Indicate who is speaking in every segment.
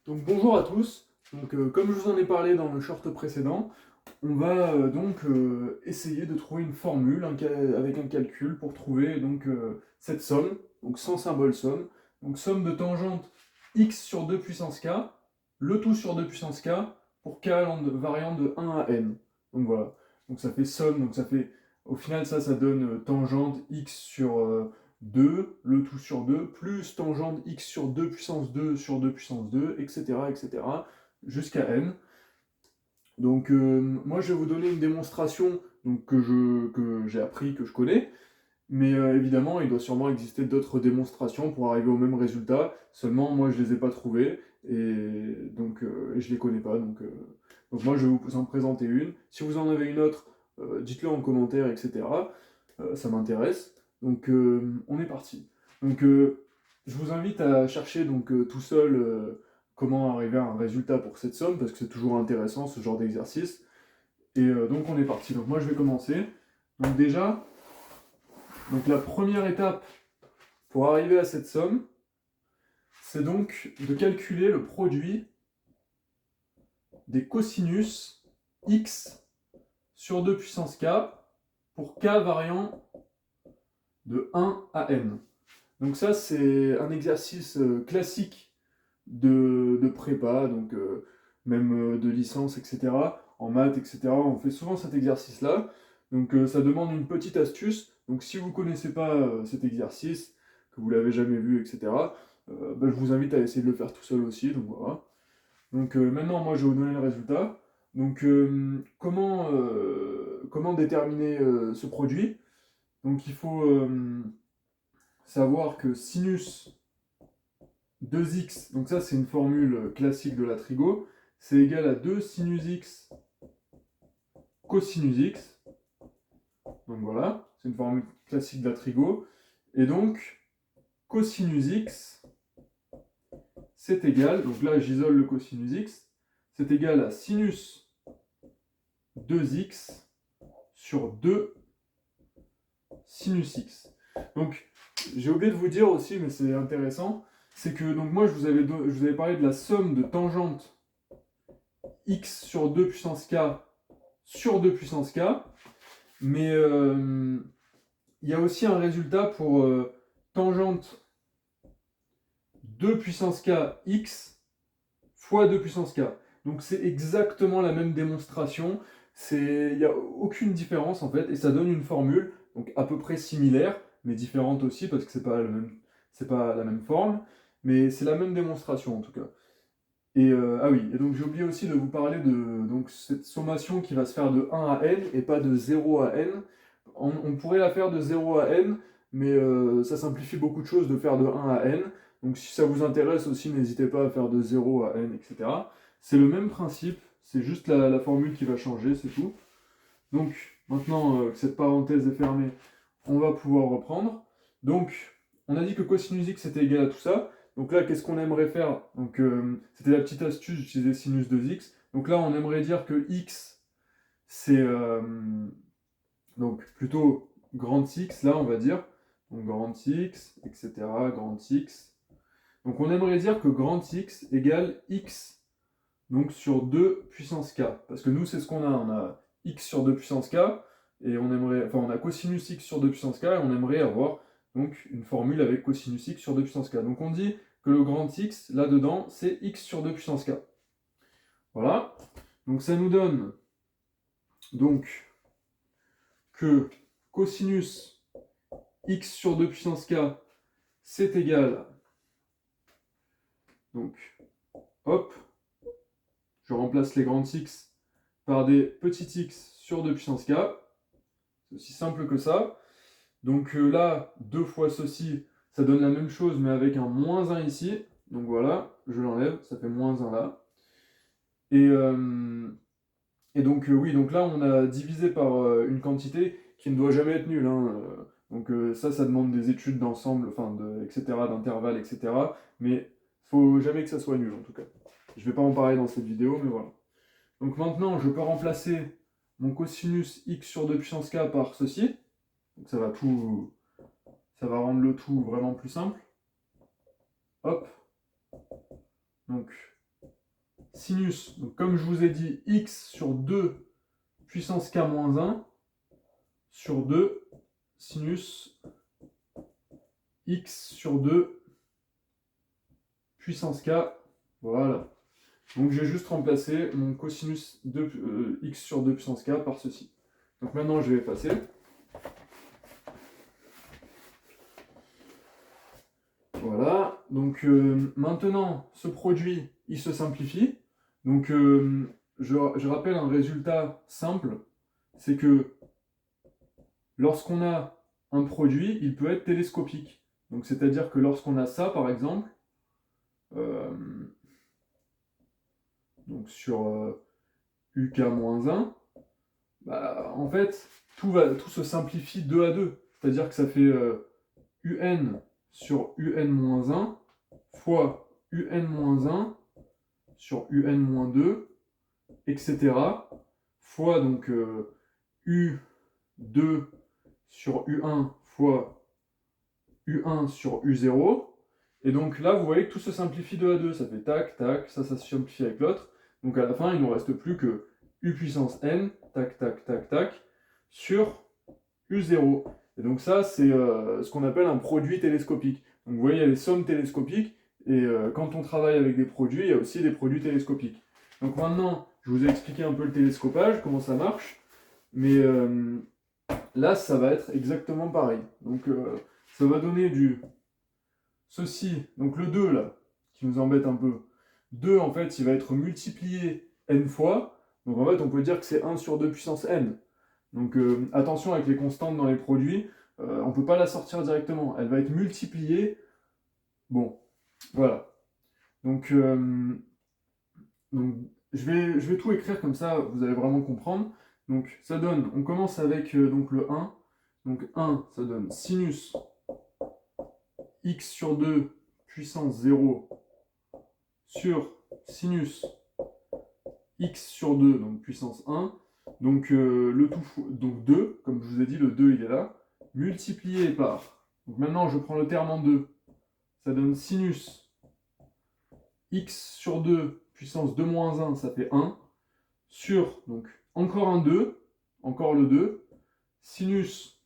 Speaker 1: Donc bonjour à tous. Comme je vous en ai parlé dans le short précédent, on va essayer de trouver une formule avec un calcul pour trouver cette somme, donc sans symbole somme. Donc somme de tangente x sur 2 puissance k, le tout sur 2 puissance k, pour k variant de 1 à n. Donc voilà. Donc ça fait somme, donc ça fait au final ça donne tangente x sur 2, le tout sur 2, plus tangente x sur 2 puissance 2 sur 2 puissance 2, etc., jusqu'à n. Moi je vais vous donner une démonstration que j'ai appris, que je connais, mais évidemment il doit sûrement exister d'autres démonstrations pour arriver au même résultat, seulement moi je les ai pas trouvées, et je les connais pas, donc moi je vais vous en présenter une. Si vous en avez une autre, dites-le en commentaire, etc. Ça m'intéresse. On est parti. Je vous invite à chercher tout seul comment arriver à un résultat pour cette somme, parce que c'est toujours intéressant ce genre d'exercice. Donc on est parti. Donc moi je vais commencer. Donc déjà, la première étape pour arriver à cette somme, c'est donc de calculer le produit des cosinus x sur 2 puissance k pour k variant de 1 à n. Donc ça, c'est un exercice classique de prépa, même de licence, etc. En maths, etc. On fait souvent cet exercice-là. Ça demande une petite astuce. Donc si vous ne connaissez pas cet exercice, que vous l'avez jamais vu, etc., je vous invite à essayer de le faire tout seul aussi. Donc voilà. Maintenant, moi, je vais vous donner le résultat. Comment déterminer ce produit? Donc il faut savoir que sinus 2x, donc ça c'est une formule classique de la trigo, c'est égal à 2 sinus x cosinus x. Donc voilà, c'est une formule classique de la trigo. Et donc, cosinus x, c'est égal, donc là j'isole le cosinus x, c'est égal à sinus 2x sur 2 sinus x. Donc, j'ai oublié de vous dire aussi, mais c'est intéressant, c'est que donc moi je vous avais parlé de la somme de tangente x sur 2 puissance k sur 2 puissance k, mais il y a aussi un résultat pour tangente 2 puissance k x fois 2 puissance k. Donc c'est exactement la même démonstration, il n'y a aucune différence en fait, et ça donne une formule donc à peu près similaire, mais différente aussi parce que c'est pas la même forme, mais c'est la même démonstration en tout cas. Ah oui, et donc j'ai oublié aussi de vous parler de cette sommation qui va se faire de 1 à n et pas de 0 à n. On pourrait la faire de 0 à n, mais ça simplifie beaucoup de choses de faire de 1 à n. Donc si ça vous intéresse aussi, n'hésitez pas à faire de 0 à n, etc. C'est le même principe, c'est juste la formule qui va changer, c'est tout. Donc maintenant que cette parenthèse est fermée, on va pouvoir reprendre. Donc on a dit que cosinus x était égal à tout ça. Donc là, qu'est-ce qu'on aimerait faire? C'était la petite astuce, j'utilisais sinus 2x. Donc là, on aimerait dire que x, c'est donc plutôt grand X, là, on va dire. Donc grand X, etc., grand X. Donc on aimerait dire que grand X égale x donc sur 2 puissance k. Parce que nous, c'est ce qu'on a. On a x sur 2 puissance k, et on a cosinus x sur 2 puissance k, et on aimerait avoir donc une formule avec cosinus x sur 2 puissance k. Donc on dit que le grand X, là-dedans, c'est x sur 2 puissance k. Voilà. Donc ça nous donne donc que cosinus x sur 2 puissance k, c'est égal, donc, hop, je remplace les grands x par des petits x sur 2 puissance k. C'est aussi simple que ça. Donc là, 2 fois ceci, ça donne la même chose, mais avec un moins 1 ici. Donc voilà, je l'enlève, ça fait moins 1 là. Oui, donc là, on a divisé par une quantité qui ne doit jamais être nulle, hein. Ça demande des études d'ensemble, etc., d'intervalle, etc. Mais faut jamais que ça soit nul, en tout cas. Je vais pas en parler dans cette vidéo, mais voilà. Donc maintenant, je peux remplacer mon cosinus x sur 2 puissance k par ceci. Donc ça va rendre le tout vraiment plus simple. Hop. Donc sinus, donc comme je vous ai dit, x sur 2 puissance k moins 1 sur 2 sinus x sur 2 puissance k. Voilà. Donc j'ai juste remplacé mon cosinus de x sur 2 puissance k par ceci. Donc maintenant je vais effacer. Voilà. Donc maintenant ce produit il se simplifie. Donc je rappelle un résultat simple, c'est que lorsqu'on a un produit, il peut être télescopique. Donc c'est-à-dire que lorsqu'on a ça par exemple, donc sur UK-1, bah, en fait, tout se simplifie 2 à 2. C'est-à-dire que ça fait UN sur UN-1 fois UN-1 sur UN-2, etc. fois donc U2 sur U1 fois U1 sur U0. Et donc là, vous voyez que tout se simplifie 2 à 2. Ça fait tac, tac, ça se simplifie avec l'autre. Donc à la fin, il ne nous reste plus que U puissance n, tac, tac, tac, tac, sur U0. Et donc ça, c'est ce qu'on appelle un produit télescopique. Donc vous voyez, il y a les sommes télescopiques, et quand on travaille avec des produits, il y a aussi des produits télescopiques. Donc maintenant, je vous ai expliqué un peu le télescopage, comment ça marche, mais là, ça va être exactement pareil. Donc ça va donner ceci, donc le 2 là, qui nous embête un peu. 2, en fait, il va être multiplié n fois. Donc en fait, on peut dire que c'est 1 sur 2 puissance n. Donc attention avec les constantes dans les produits, on ne peut pas la sortir directement. Elle va être multipliée. Bon, voilà. Donc je vais tout écrire comme ça, vous allez vraiment comprendre. Donc ça donne, on commence avec donc le 1. Donc 1, ça donne sinus x sur 2 puissance 0 sur sinus x sur 2, donc puissance 1. Donc le tout, donc 2, comme je vous ai dit, le 2 il est là, multiplié par, donc maintenant je prends le terme en 2, ça donne sinus x sur 2 puissance 2 moins 1, ça fait 1, sur, donc encore un 2, encore le 2, sinus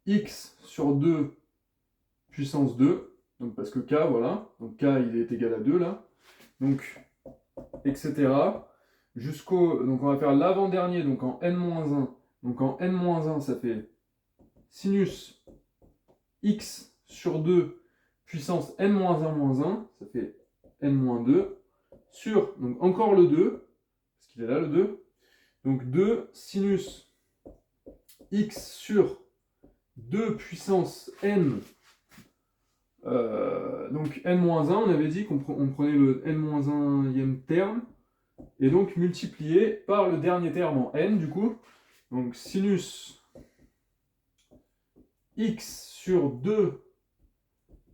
Speaker 1: x sur 2 puissance 2, donc parce que k, voilà, donc k il est égal à 2 là, donc etc. Jusqu'au, donc on va faire l'avant-dernier, donc en n-1, donc en n-1 ça fait sinus x sur 2 puissance n-1-1, ça fait n-2, sur, donc encore le 2, parce qu'il est là le 2, donc 2 sinus x sur 2 puissance n, donc n-1, on avait dit qu'on prenait le n-1e terme, et donc multiplié par le dernier terme en n, du coup, donc sinus x sur 2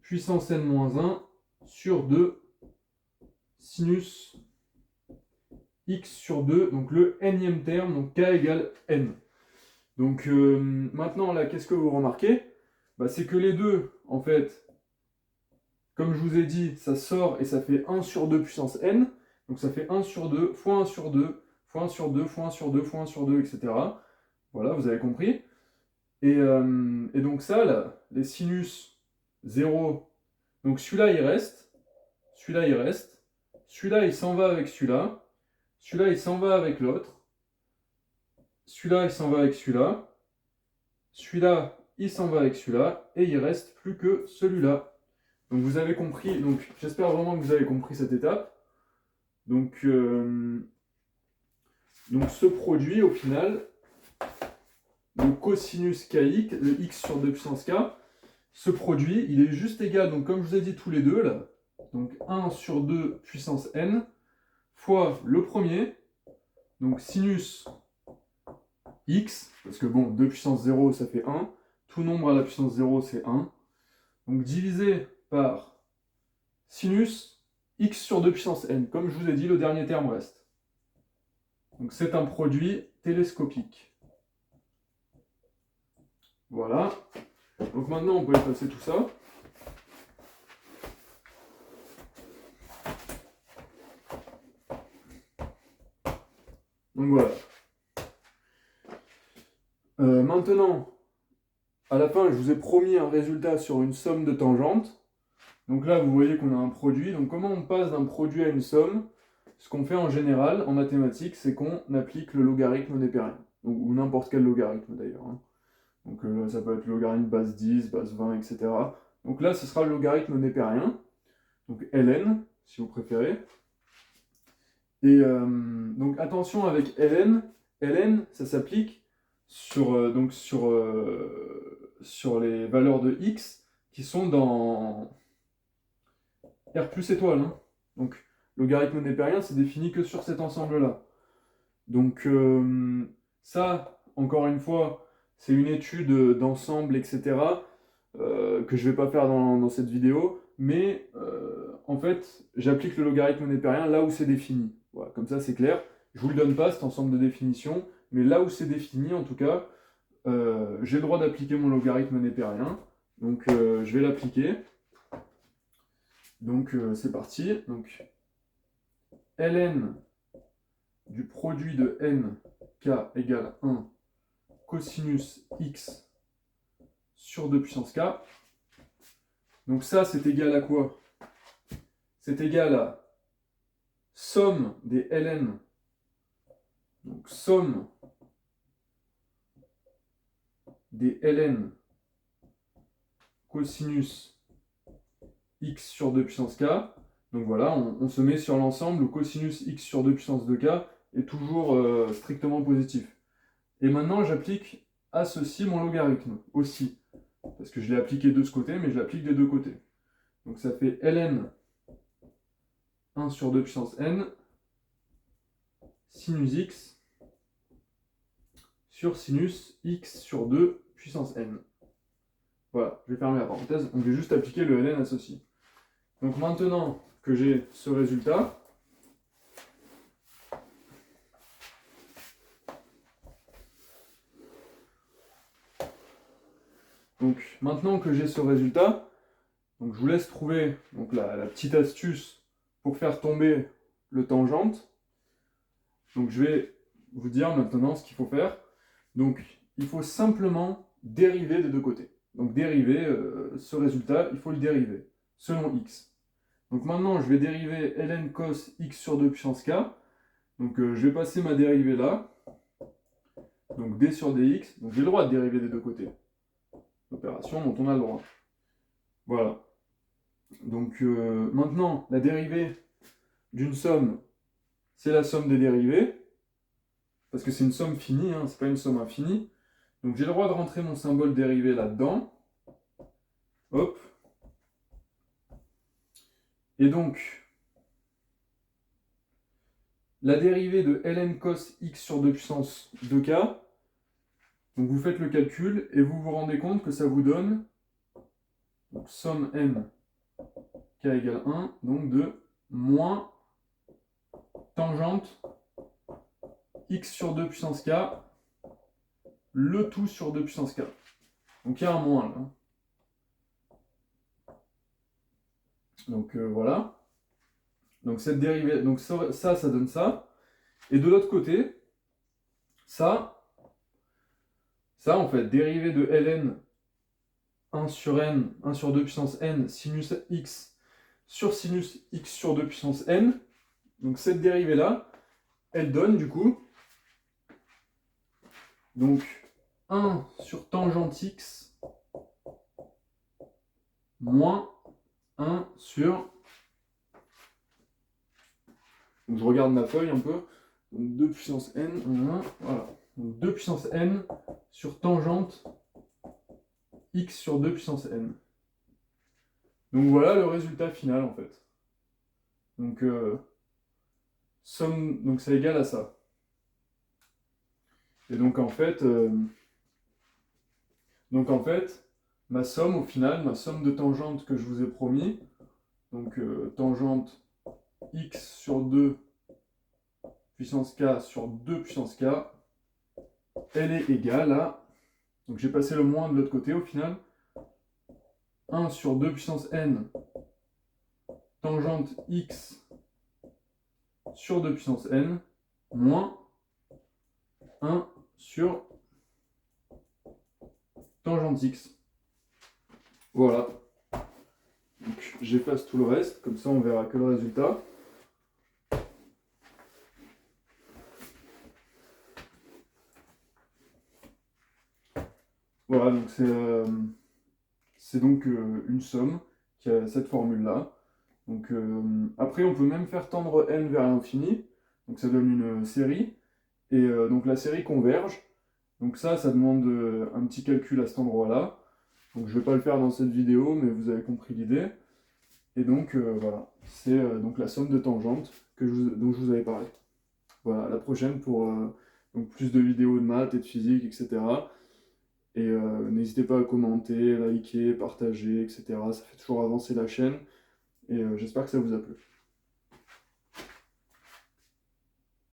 Speaker 1: puissance n-1 sur 2 sinus x sur 2, donc le nème terme, donc k égale n. Donc maintenant, là, qu'est-ce que vous remarquez? C'est que les deux, en fait, comme je vous ai dit, ça sort et ça fait 1 sur 2 puissance n, donc ça fait 1 sur 2 fois 1 sur 2 fois 1 sur 2 fois 1 sur 2 fois 1 sur 2, etc. Voilà, vous avez compris. Et donc ça, là, les sinus 0, donc celui-là il reste, celui-là il reste, celui-là il s'en va avec celui-là, celui-là il s'en va avec l'autre, celui-là il s'en va avec celui-là, celui-là il s'en va avec celui-là, et il reste plus que celui-là. Donc vous avez compris, donc j'espère vraiment que vous avez compris cette étape. Donc ce produit au final, le cosinus kique, le x sur 2 puissance k, ce produit, il est juste égal, donc comme je vous ai dit tous les deux, là, donc 1 sur 2 puissance n, fois le premier, donc sinus x, parce que bon, 2 puissance 0, ça fait 1, tout nombre à la puissance 0, c'est 1, donc divisé par sinus x sur 2 puissance n, comme je vous ai dit, le dernier terme reste. Donc c'est un produit télescopique. Voilà. Donc maintenant, on peut effacer tout ça. Donc voilà. Maintenant, à la fin, je vous ai promis un résultat sur une somme de tangentes. Donc là, vous voyez qu'on a un produit. Donc comment on passe d'un produit à une somme? Ce qu'on fait en général, en mathématiques, c'est qu'on applique le logarithme népérien. Ou n'importe quel logarithme d'ailleurs, hein. Donc ça peut être le logarithme base 10, base 20, etc. Donc là, ce sera le logarithme népérien. Donc ln, si vous préférez. Et donc attention avec ln, ça s'applique sur, sur les valeurs de x qui sont dans R plus étoile, hein. Donc logarithme népérien, c'est défini que sur cet ensemble-là. Donc ça, encore une fois, c'est une étude d'ensemble, etc., que je ne vais pas faire dans cette vidéo, mais en fait, j'applique le logarithme népérien là où c'est défini. Voilà, comme ça c'est clair. Je ne vous le donne pas, cet ensemble de définitions, mais là où c'est défini, en tout cas, j'ai le droit d'appliquer mon logarithme népérien. Donc je vais l'appliquer. Donc c'est parti. Donc ln du produit de n k égale 1 cosinus x sur 2 puissance k. Donc ça, c'est égal à quoi? C'est égal à somme des ln. Donc somme des ln cosinus x sur 2 puissance k. Donc voilà, on se met sur l'ensemble où cosinus x sur 2 puissance 2k est toujours strictement positif. Et maintenant, j'applique à ceci mon logarithme aussi. Parce que je l'ai appliqué de ce côté, mais je l'applique des deux côtés. Donc ça fait ln 1 sur 2 puissance n sinus x sur sinus x sur 2 puissance n. Voilà, je vais fermer la parenthèse. Donc je vais juste appliquer le ln à ceci. Donc maintenant que j'ai ce résultat, donc je vous laisse trouver donc la petite astuce pour faire tomber le tangente. Donc je vais vous dire maintenant ce qu'il faut faire. Donc il faut simplement dériver des deux côtés. Donc dériver ce résultat, il faut le dériver selon x. Donc maintenant je vais dériver ln cos x sur 2 puissance k. Donc je vais passer ma dérivée là. Donc d sur dx. Donc j'ai le droit de dériver des deux côtés. Opération dont on a le droit. Voilà. Donc maintenant la dérivée d'une somme, c'est la somme des dérivées. Parce que c'est une somme finie, hein, c'est pas une somme infinie. Donc j'ai le droit de rentrer mon symbole dérivé là-dedans. Hop. Et donc, la dérivée de ln cos x sur 2 puissance 2k, donc vous faites le calcul et vous vous rendez compte que ça vous donne donc, somme n k égale 1, donc de moins tangente x sur 2 puissance k, le tout sur 2 puissance k. Donc il y a un moins là. Donc voilà. Donc cette dérivée, donc ça donne ça. Et de l'autre côté, ça en fait, dérivée de ln 1 sur n, 1 sur 2 puissance n, sinus x sur sinus x sur 2 puissance n. Donc cette dérivée-là, elle donne du coup, donc 1 sur tangente x moins 1 sur... Donc je regarde ma feuille un peu. Donc 2 puissance n, voilà. Donc 2 puissance n sur tangente x sur 2 puissance n. Donc voilà le résultat final en fait. Donc somme, donc c'est égal à ça. Et donc en fait, ma somme au final, ma somme de tangente que je vous ai promis, donc tangente x sur 2 puissance k sur 2 puissance k, elle est égale à, donc j'ai passé le moins de l'autre côté au final, 1 sur 2 puissance n tangente x sur 2 puissance n moins 1 sur tangente x. Voilà. Donc j'efface tout le reste, comme ça on verra que le résultat. Voilà, donc c'est donc une somme qui a cette formule-là. Donc après, on peut même faire tendre n vers l'infini. Donc ça donne une série. Et donc la série converge. Donc ça demande un petit calcul à cet endroit-là. Donc je ne vais pas le faire dans cette vidéo, mais vous avez compris l'idée. Et donc voilà, c'est donc la somme de tangentes dont je vous avais parlé. Voilà, à la prochaine pour donc plus de vidéos de maths et de physique, etc. Et n'hésitez pas à commenter, liker, partager, etc. Ça fait toujours avancer la chaîne. Et j'espère que ça vous a plu.